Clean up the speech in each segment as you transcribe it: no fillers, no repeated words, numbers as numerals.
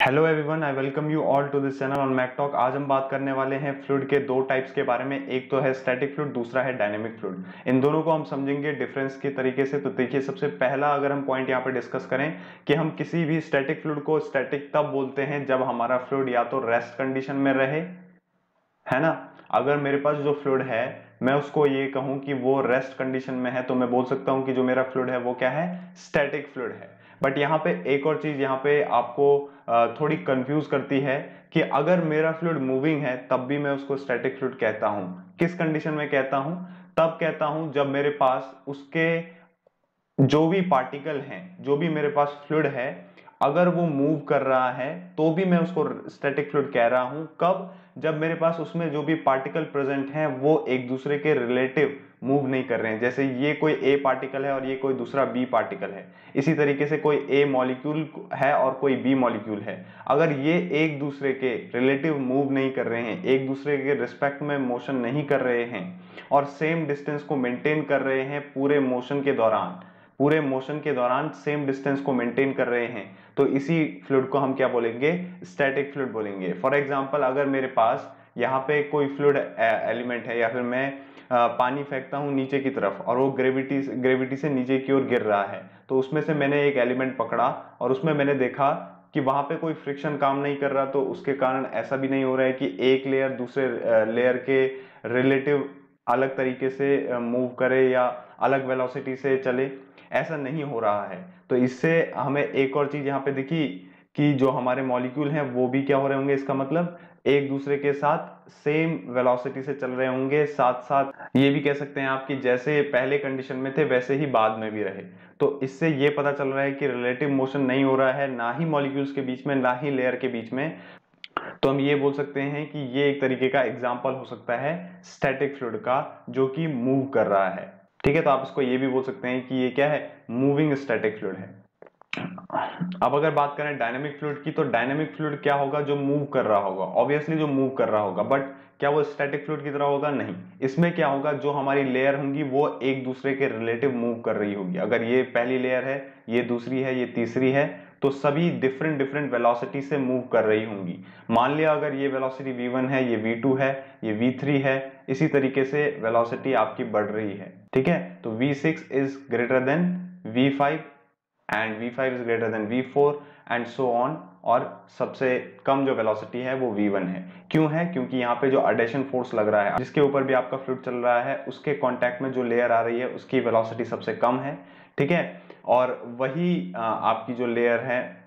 Hello everyone, I welcome you all to this channel on Mac Talk. आज हम बात करने वाले हैं फ्लूइड के दो टाइप्स के बारे में। एक तो है स्टैटिक फ्लूइड, दूसरा है डायनेमिक फ्लूइड। इन दोनों को हम समझेंगे डिफरेंस के तरीके से। तो देखिए, सबसे पहला अगर हम पॉइंट यहाँ पे डिस्कस करें कि हम किसी भी स्टैटिक फ्लूइड को स्टैटिक तब बोलते हैं जब हमारा फ्लूइड या तो रेस्ट कंडीशन में रहे, है ना। अगर मेरे पास जो फ्लूइड है मैं उसको ये कहूं कि वो रेस्ट कंडीशन में है, तो मैं बोल सकता हूं कि जो मेरा फ्लूइड है वो क्या है, स्टैटिक फ्लूइड है। बट यहाँ पे एक और चीज यहाँ पे आपको थोड़ी कंफ्यूज करती है कि अगर मेरा फ्लूइड मूविंग है तब भी मैं उसको स्टैटिक फ्लूइड कहता हूं। किस कंडीशन में कहता हूं? तब कहता हूं जब मेरे पास उसके जो भी पार्टिकल हैं, जो भी मेरे पास फ्लूइड है, अगर वो मूव कर रहा है तो भी मैं उसको स्टैटिक फ्लूइड कह रहा हूं। कब? जब मेरे पास उसमें जो भी पार्टिकल प्रेजेंट हैं वो एक दूसरे के रिलेटिव मूव नहीं कर रहे हैं। जैसे ये कोई ए पार्टिकल है और ये कोई दूसरा बी पार्टिकल है, इसी तरीके से कोई ए मॉलिक्यूल है और कोई बी मॉलिक्यूल है। अगर ये एक दूसरे के रिलेटिव मूव नहीं कर रहे हैं, एक दूसरे के रिस्पेक्ट में मोशन नहीं कर रहे हैं और सेम डिस्टेंस को मेंटेन कर रहे हैं पूरे मोशन के दौरान सेम डिस्टेंस को मेंटेन कर रहे हैं, तो इसी फ्लूइड को हम क्या बोलेंगे, स्टैटिक फ्लूइड बोलेंगे। फॉर एग्जांपल, अगर मेरे पास यहाँ पे कोई फ्लूइड एलिमेंट है या फिर मैं पानी फेंकता हूं नीचे की तरफ और वो ग्रेविटी से नीचे की ओर गिर रहा है, तो उसमें से मैंने एक एलिमेंट पकड़ा और उसमें मैंने देखा कि वहां पे कोई फ्रिक्शन काम नहीं कर रहा, तो उसके कारण ऐसा भी नहीं हो रहा है कि एक लेयर दूसरे लेयर के रिलेटिव अलग तरीके से मूव करे या अलग वेलोसिटी से चले, ऐसा नहीं हो रहा है। तो इससे हमें एक और चीज यहाँ पे दिखी कि जो हमारे मॉलिक्यूल हैं वो भी क्या हो रहे होंगे, इसका मतलब एक दूसरे के साथ सेम वेलोसिटी से चल रहे होंगे। साथ साथ ये भी कह सकते हैं आप कि जैसे पहले कंडीशन में थे वैसे ही बाद में भी रहे। तो इससे ये पता चल रहा है कि रिलेटिव मोशन नहीं हो रहा है, ना ही मॉलिक्यूल्स के बीच में, ना ही लेयर के बीच में। तो हम ये बोल सकते हैं कि ये एक तरीके का एग्जाम्पल हो सकता है स्टैटिक फ्लूइड का, जो कि मूव कर रहा है। ठीक है, तो आप इसको ये भी बोल सकते हैं कि ये क्या है, मूविंग स्टैटिक फ्लूइड है। अब अगर बात करें डायनेमिक फ्लूइड की, तो डायनेमिक फ्लूइड क्या होगा, जो मूव कर रहा होगा, ऑब्वियसली जो मूव कर रहा होगा। बट क्या वो स्टैटिक फ्लूइड की तरह होगा? नहीं। इसमें क्या होगा, जो हमारी लेयर होंगी वो एक दूसरे के रिलेटिव मूव कर रही होगी। अगर ये पहली लेयर है, ये दूसरी है, ये तीसरी है, तो सभी डिफरेंट डिफरेंट वेलोसिटी से मूव कर रही होंगी। मान लिया अगर ये वेलोसिटी v1 है, ये v2 है, ये v3 है, इसी तरीके से वेलोसिटी आपकी बढ़ रही है। ठीक है, तो v6 is greater than v5 and v5 is greater than v4 and so on. और सबसे कम जो वेलोसिटी है वो v1 है। क्यों है? क्योंकि यहाँ पे जो अडेशन फोर्स लग रहा है, जिसके ऊपर भी आपका फ्लूइड चल रहा है, उसके कांटेक्ट में जो लेयर आ रही है उसकी वेलोसिटी सबसे कम है। ठीक है, और वही आपकी जो लेयर है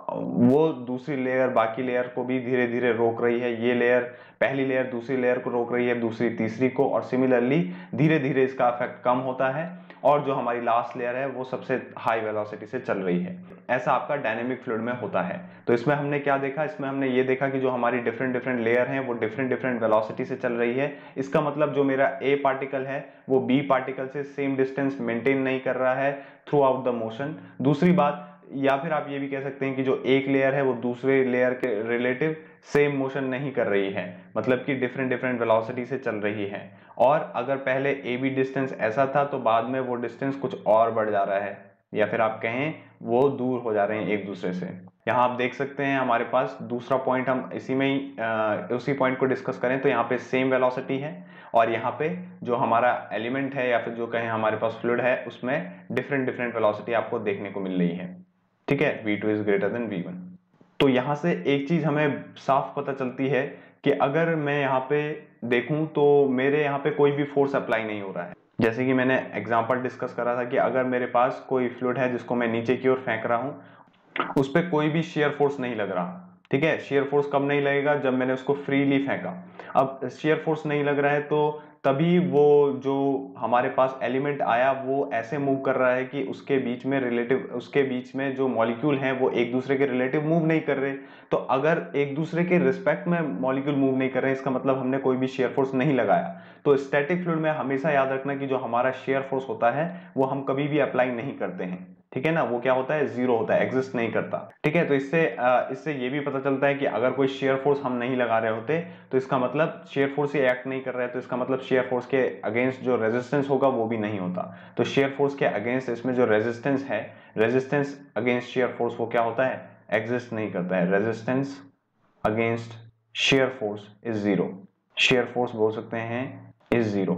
वो दूसरी लेयर, बाकी लेयर को भी धीरे धीरे रोक रही है। ये लेयर, पहली लेयर दूसरी लेयर को रोक रही है, दूसरी तीसरी को, और सिमिलरली धीरे धीरे इसका इफेक्ट कम होता है और जो हमारी लास्ट लेयर है वो सबसे हाई वेलोसिटी से चल रही है। ऐसा आपका डायनेमिक फ्लूइड में होता है। तो इसमें हमने क्या देखा, इसमें हमने ये देखा कि जो हमारी डिफरेंट डिफरेंट लेयर हैं वो डिफरेंट डिफरेंट वेलोसिटी से चल रही है। इसका मतलब जो मेरा ए पार्टिकल है वो बी पार्टिकल से सेम डिस्टेंस मेंटेन नहीं कर रहा है थ्रू आउट द मोशन। दूसरी बात, या फिर आप ये भी कह सकते हैं कि जो एक लेयर है वो दूसरे लेयर के रिलेटिव सेम मोशन नहीं कर रही है, मतलब कि डिफरेंट डिफरेंट वेलोसिटी से चल रही है। और अगर पहले ए बी डिस्टेंस ऐसा था तो बाद में वो डिस्टेंस कुछ और बढ़ जा रहा है, या फिर आप कहें वो दूर हो जा रहे हैं एक दूसरे से। यहाँ आप देख सकते हैं हमारे पास दूसरा पॉइंट, हम इसी में ही उसी पॉइंट को डिस्कस करें तो यहाँ पे सेम वेलोसिटी है और यहाँ पे जो हमारा एलिमेंट है या फिर जो कहें हमारे पास फ्लूइड है उसमें डिफरेंट डिफरेंट वेलोसिटी आपको देखने को मिल रही है। ठीक है, v2 is greater than v1। तो यहां से एक चीज हमें साफ पता चलती है कि अगर मैं यहाँ पे देखूं तो मेरे यहाँ पे कोई भी फोर्स अप्लाई नहीं हो रहा है। जैसे कि मैंने एग्जांपल डिस्कस करा था कि अगर मेरे पास कोई फ्लूइड है जिसको मैं नीचे की ओर फेंक रहा हूं, उस पर कोई भी शेयर फोर्स नहीं लग रहा। ठीक है, शेयर फोर्स कब नहीं लगेगा, जब मैंने उसको फ्रीली फेंका। अब शेयर फोर्स नहीं लग रहा है तो तभी वो जो हमारे पास एलिमेंट आया वो ऐसे मूव कर रहा है कि उसके बीच में जो मॉलिक्यूल हैं वो एक दूसरे के रिलेटिव मूव नहीं कर रहे। तो अगर एक दूसरे के रिस्पेक्ट में मॉलिक्यूल मूव नहीं कर रहे हैं, इसका मतलब हमने कोई भी शेयर फोर्स नहीं लगाया। तो स्टैटिक फ्लूइड में हमेशा याद रखना कि जो हमारा शेयर फोर्स होता है वो हम कभी भी अप्लाई नहीं करते हैं। ठीक है ना, वो क्या होता है, जीरो होता है, एग्जिस्ट नहीं करता। ठीक है, तो इससे ये भी पता चलता है कि अगर कोई शेयर फोर्स हम नहीं लगा रहे होते तो इसका मतलब शेयर फोर्स ये एक्ट नहीं कर रहा है, तो इसका मतलब शेयर फोर्स के अगेंस्ट जो रेजिस्टेंस होगा वो भी नहीं होता। तो शेयर फोर्स के अगेंस्ट इसमें जो रेजिस्टेंस है, रेजिस्टेंस अगेंस्ट शेयर फोर्स वो क्या होता है, एग्जिस्ट नहीं करता है। Resistance against shear force is zero, shear force बोल सकते हैं इज जीरो।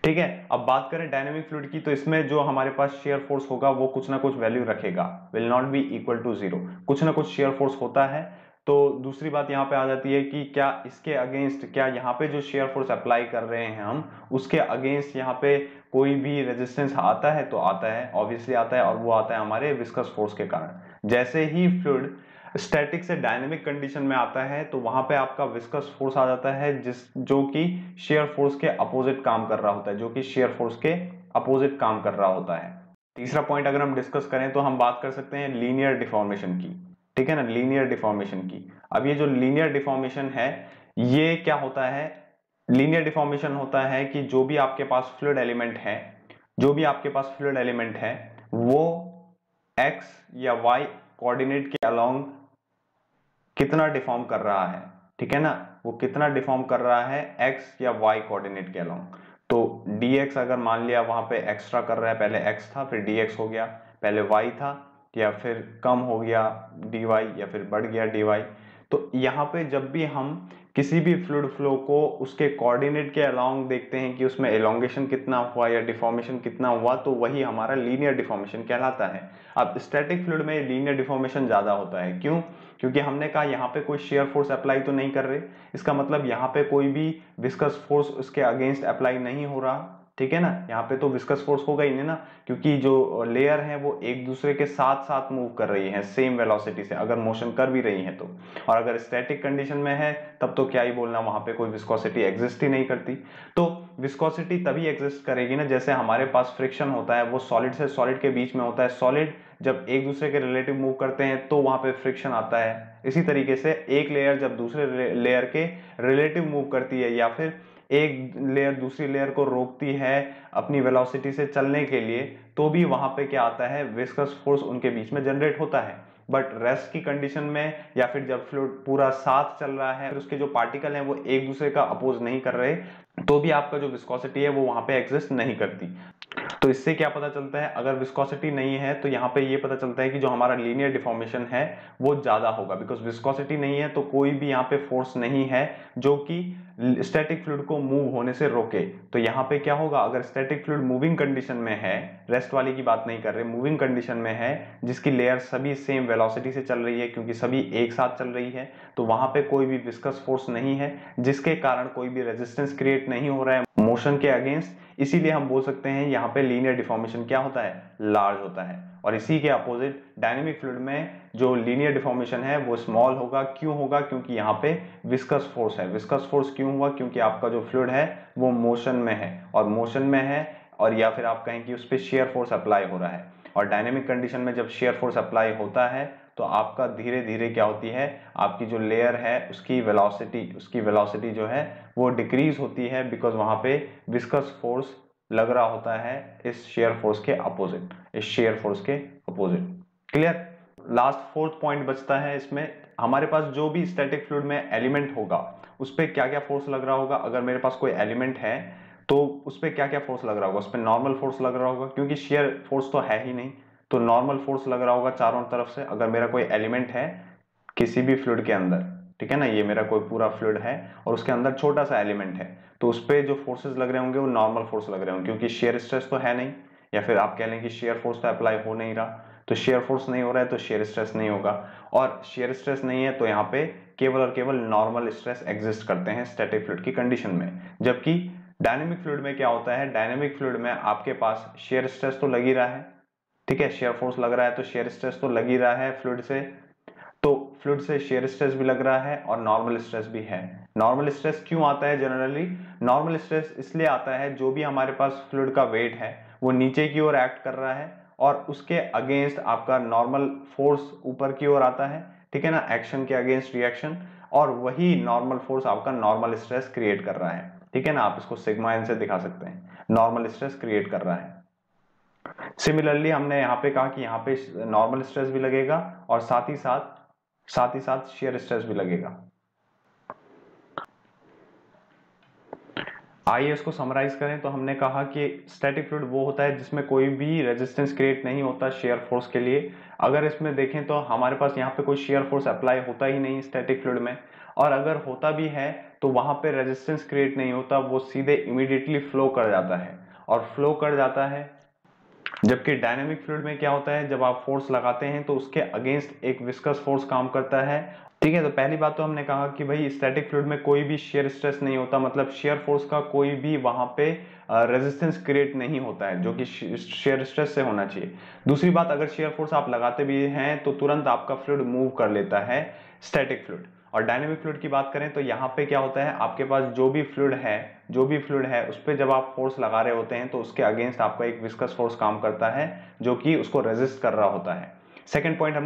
ठीक है, अब बात करें डायनेमिक फ्लूइड की, तो इसमें जो हमारे पास शेयर फोर्स होगा वो कुछ ना कुछ वैल्यू रखेगा, will not be equal to zero, कुछ ना कुछ शेयर फोर्स होता है। तो दूसरी बात यहाँ पे आ जाती है कि क्या इसके अगेंस्ट, क्या यहाँ पे जो शेयर फोर्स अप्लाई कर रहे हैं हम, उसके अगेंस्ट यहाँ पे कोई भी रेजिस्टेंस आता है? तो आता है, ऑब्वियसली आता है, और वो आता है हमारे विस्कस फोर्स के कारण। जैसे ही फ्लूइड स्टैटिक से डायनेमिक कंडीशन में आता है तो वहां पे आपका विस्कस फोर्स आ जाता है, जो कि शेयर फोर्स के अपोजिट काम कर रहा होता है, जो कि शेयर फोर्स के अपोजिट काम कर रहा होता है। तीसरा पॉइंट अगर हम डिस्कस करें तो हम बात कर सकते हैं लीनियर डिफॉर्मेशन की। ठीक है ना, लीनियर डिफॉर्मेशन की। अब ये जो लीनियर डिफॉर्मेशन है, ये क्या होता है? लीनियर डिफॉर्मेशन होता है कि जो भी आपके पास फ्लूइड एलिमेंट है, जो भी आपके पास फ्लूइड एलिमेंट है, वो एक्स या वाई कोऑर्डिनेट के अलोंग कितना डिफॉर्म कर रहा है। ठीक है ना, वो कितना डिफॉर्म कर रहा है एक्स या वाई कोऑर्डिनेट के अलोंग। तो dx अगर मान लिया वहां पे एक्स्ट्रा कर रहा है, पहले x था फिर dx हो गया, पहले y था या फिर कम हो गया dy या फिर बढ़ गया dy। तो यहाँ पे जब भी हम किसी भी फ्लूइड फ्लो को उसके कोऑर्डिनेट के अलोंग देखते हैं कि उसमें एलोंगेशन कितना हुआ या डिफॉर्मेशन कितना हुआ, तो वही हमारा लीनियर डिफॉर्मेशन कहलाता है। अब स्टैटिक फ्लूइड में लीनियर डिफॉर्मेशन ज्यादा होता है, क्यों? क्योंकि हमने कहा यहाँ पे कोई शेयर फोर्स अप्लाई तो नहीं कर रहे, इसका मतलब यहाँ पे कोई भी विस्कस फोर्स उसके अगेंस्ट अप्लाई नहीं हो रहा। ठीक है ना, यहाँ पे तो विस्कस फोर्स होगा ही नहीं ना, क्योंकि जो लेयर है वो एक दूसरे के साथ साथ मूव कर रही है सेम वेलोसिटी से, अगर मोशन कर भी रही है तो। और अगर स्टैटिक कंडीशन में है तब तो क्या ही बोलना, वहां पे कोई विस्कोसिटी एग्जिस्ट ही नहीं करती। तो विस्कोसिटी तभी एग्जिस्ट करेगी ना जैसे हमारे पास फ्रिक्शन होता है, वो सॉलिड से सॉलिड के बीच में होता है, सॉलिड जब एक दूसरे के रिलेटिव मूव करते हैं तो वहां पे फ्रिक्शन आता है। इसी तरीके से एक लेयर जब दूसरे लेयर के रिलेटिव मूव करती है, या फिर एक लेयर दूसरी लेयर को रोकती है अपनी वेलोसिटी से चलने के लिए, तो भी वहां पे क्या आता है, विस्कस फोर्स उनके बीच में जनरेट होता है। बट रेस्ट की कंडीशन में, या फिर जब फ्लूइड पूरा साथ चल रहा है, उसके जो पार्टिकल हैं वो एक दूसरे का अपोज नहीं कर रहे, तो भी आपका जो विस्कोसिटी है वो वहां पे एग्जिस्ट नहीं करती। तो इससे क्या पता चलता है, अगर विस्कोसिटी नहीं है तो यहाँ पे ये पता चलता है कि जो हमारा लीनियर डिफॉर्मेशन है वो ज्यादा होगा, बिकॉज विस्कोसिटी नहीं है तो कोई भी यहाँ पे फोर्स नहीं है जो कि स्टैटिक फ्लूइड को मूव होने से रोके। तो यहाँ पे क्या होगा, अगर स्टैटिक फ्लूइड मूविंग कंडीशन में है, रेस्ट वाली की बात नहीं कर रहे, मूविंग कंडीशन में है, जिसकी लेयर सभी सेम वेलोसिटी से चल रही है क्योंकि सभी एक साथ चल रही है, तो वहां पे कोई भी विस्कस फोर्स नहीं है, जिसके कारण कोई भी रेजिस्टेंस क्रिएट नहीं हो रहा है मोशन के अगेंस्ट। इसीलिए हम बोल सकते हैं यहाँ पे लीनियर डिफॉर्मेशन क्या होता है, लार्ज होता है। और इसी के अपोजिट डायनेमिक फ्लूइड में जो लीनियर डिफॉर्मेशन है वो स्मॉल होगा। क्यों होगा? क्योंकि यहाँ पे विस्कस फोर्स है। विस्कस फोर्स क्यों हुआ? क्योंकि आपका जो फ्लूइड है वो मोशन में है, और मोशन में है, और या फिर आप कहें कि उस पर शेयर फोर्स अप्लाई हो रहा है। और डायनेमिक कंडीशन में जब शेयर फोर्स अप्लाई होता है तो आपका धीरे धीरे क्या होती है, आपकी जो लेयर है उसकी वेलोसिटी जो है वो डिक्रीज होती है, बिकॉज वहां पे विस्कस फोर्स लग रहा होता है इस शेयर फोर्स के अपोजिट, इस शेयर फोर्स के opposite. Clear? Last fourth point बचता है इसमें, हमारे पास जो भी स्टैटिक फ्लूइड में एलिमेंट होगा उस पर क्या क्या फोर्स लग रहा होगा। अगर मेरे पास कोई एलिमेंट है तो उस पर क्या क्या फोर्स लग रहा होगा, उस पर नॉर्मल फोर्स लग रहा होगा, क्योंकि शेयर फोर्स तो है ही नहीं, तो नॉर्मल फोर्स लग रहा होगा चारों तरफ से। अगर मेरा कोई एलिमेंट है किसी भी फ्लूइड के अंदर, ठीक है ना, ये मेरा कोई पूरा फ्लूइड है और उसके अंदर छोटा सा एलिमेंट है, तो उस पर जो फोर्सेस लग रहे होंगे वो नॉर्मल फोर्स लग रहे होंगे, क्योंकि शेयर स्ट्रेस तो है नहीं, या फिर आप कह लें कि शेयर फोर्स तो अप्लाई हो नहीं रहा, तो शेयर फोर्स नहीं हो रहा है तो शेयर स्ट्रेस नहीं होगा, और शेयर स्ट्रेस नहीं है तो यहाँ पे केवल और केवल नॉर्मल स्ट्रेस एग्जिस्ट करते हैं स्टैटिक फ्लूइड की कंडीशन में। जबकि डायनेमिक फ्लूइड में क्या होता है, डायनेमिक फ्लूइड में आपके पास शेयर स्ट्रेस तो लग ही रहा है, ठीक है, शेयर फोर्स लग रहा है तो शेयर स्ट्रेस तो लग ही रहा है फ्लूइड से, तो फ्लूइड से शेयर स्ट्रेस भी लग रहा है और नॉर्मल स्ट्रेस भी है। नॉर्मल स्ट्रेस क्यों आता है जनरली? नॉर्मल स्ट्रेस इसलिए आता है जो भी हमारे पास फ्लूइड का वेट है वो नीचे की ओर एक्ट कर रहा है और उसके अगेंस्ट आपका नॉर्मल फोर्स ऊपर की ओर आता है, ठीक है ना, एक्शन के अगेंस्ट रिएक्शन, और वही नॉर्मल फोर्स आपका नॉर्मल स्ट्रेस क्रिएट कर रहा है, ठीक है ना, आप इसको सिग्मा एन से दिखा सकते हैं, नॉर्मल स्ट्रेस क्रिएट कर रहा है। सिमिलरली हमने यहाँ पे कहा कि यहाँ पे नॉर्मल स्ट्रेस भी लगेगा और साथ ही साथ शेयर स्ट्रेस भी लगेगा। आइए इसको समराइज करें। तो हमने कहा कि स्टैटिक फ्लूइड वो होता है जिसमें कोई भी रेजिस्टेंस क्रिएट नहीं होता शेयर फोर्स के लिए। अगर इसमें देखें तो हमारे पास यहाँ पे कोई शेयर फोर्स अप्लाई होता ही नहीं स्टैटिक फ्लूइड में, और अगर होता भी है तो वहां पे रेजिस्टेंस क्रिएट नहीं होता, वो सीधे इमीडिएटली फ्लो कर जाता है और फ्लो कर जाता है। जबकि डायनेमिक फ्लूइड में क्या होता है, जब आप फोर्स लगाते हैं तो उसके अगेंस्ट एक विस्कस फोर्स काम करता है। ठीक है, तो पहली बात तो हमने कहा कि भाई स्टैटिक फ्लूइड में कोई भी शेयर स्ट्रेस नहीं होता, मतलब शेयर फोर्स का कोई भी वहां पे रेजिस्टेंस क्रिएट नहीं होता है, जो कि शेयर स्ट्रेस से होना चाहिए। दूसरी बात, अगर शेयर फोर्स आप लगाते भी हैं तो तुरंत आपका फ्लूइड मूव कर लेता है स्टैटिक फ्लूइड। और डायनेमिक फ्लूइड की बात करें तो यहाँ पे क्या होता है, आपके पास जो भी फ्लूइड है उस पर जब आप फोर्स लगा रहे होते हैं तो उसके अगेंस्ट आपका एक विस्कस फोर्स काम करता है जो कि उसको रेजिस्ट कर रहा होता है। सेकेंड पॉइंट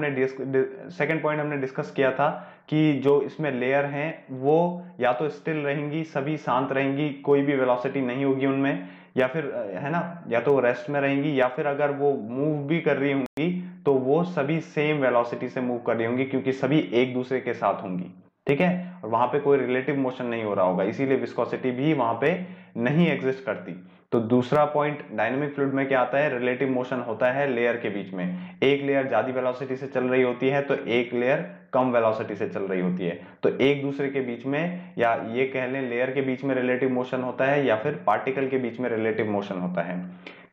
हमने डिस्कस किया था कि जो इसमें लेयर हैं वो या तो स्टिल रहेंगी, सभी शांत रहेंगी, कोई भी वेलोसिटी नहीं होगी उनमें, या फिर है ना, या तो रेस्ट में रहेंगी, या फिर अगर वो मूव भी कर रही होंगी तो वो सभी सेम वेलोसिटी से मूव कर रही होंगी क्योंकि सभी एक दूसरे के साथ होंगी। ठीक है, और वहां पे कोई रिलेटिव मोशन नहीं हो रहा होगा, इसीलिए विस्कोसिटी भी वहां पे नहीं एग्जिस्ट करती। तो दूसरा पॉइंट, डायनेमिक फ्लूइड में क्या आता है, रिलेटिव मोशन होता है लेयर के बीच में। एक लेयर ज्यादा वेलोसिटी से चल रही होती है तो एक लेयर कम वेलोसिटी से चल रही होती है, तो एक दूसरे के बीच में, या ये कह लें लेयर के बीच में रिलेटिव मोशन होता है या फिर पार्टिकल के बीच में रिलेटिव मोशन होता है।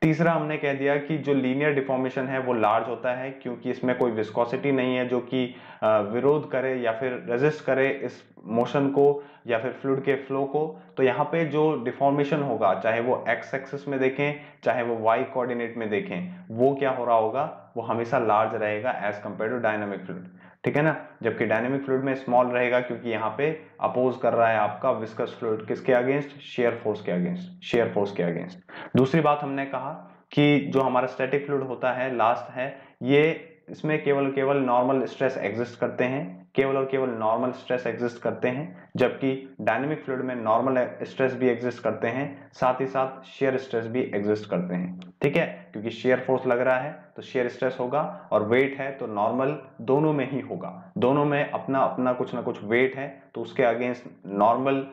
तीसरा हमने कह दिया कि जो लीनियर डिफॉर्मेशन है वो लार्ज होता है क्योंकि इसमें कोई विस्कोसिटी नहीं है जो कि विरोध करे या फिर रेजिस्ट करे इस मोशन को या फिर फ्लूइड के फ्लो को। तो यहाँ पे जो डिफॉर्मेशन होगा, चाहे वो एक्स एक्सिस में देखें चाहे वो वाई कोऑर्डिनेट में देखें, वो क्या हो रहा होगा, वो हमेशा लार्ज रहेगा as compare to dynamic fluid. ठीक है ना, जबकि डायनेमिक फ्लूइड में स्मॉल रहेगा क्योंकि यहाँ पे अपोज कर रहा है आपका विस्कस फ्लूइड किसके अगेंस्ट, शेयर फोर्स के अगेंस्ट। दूसरी बात हमने कहा कि जो हमारा स्टैटिक फ्लूइड होता है, लास्ट है ये, इसमें केवल नॉर्मल स्ट्रेस एग्जिस्ट करते हैं, केवल नॉर्मल स्ट्रेस एग्जिस्ट करते हैं, जबकि डायनेमिक फ्लूइड में नॉर्मल स्ट्रेस भी एग्जिस्ट करते हैं, साथ ही साथ शेयर स्ट्रेस भी एग्जिस्ट करते हैं। ठीक है, क्योंकि शेयर फोर्स लग रहा है तो शेयर स्ट्रेस होगा, और वेट है तो नॉर्मल दोनों में ही होगा, दोनों में अपना अपना कुछ ना कुछ वेट है तो उसके अगेंस्ट नॉर्मल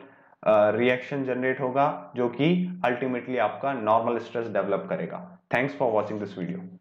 रिएक्शन जनरेट होगा जो कि अल्टीमेटली आपका नॉर्मल स्ट्रेस डेवलप करेगा। Thanks for watching this video.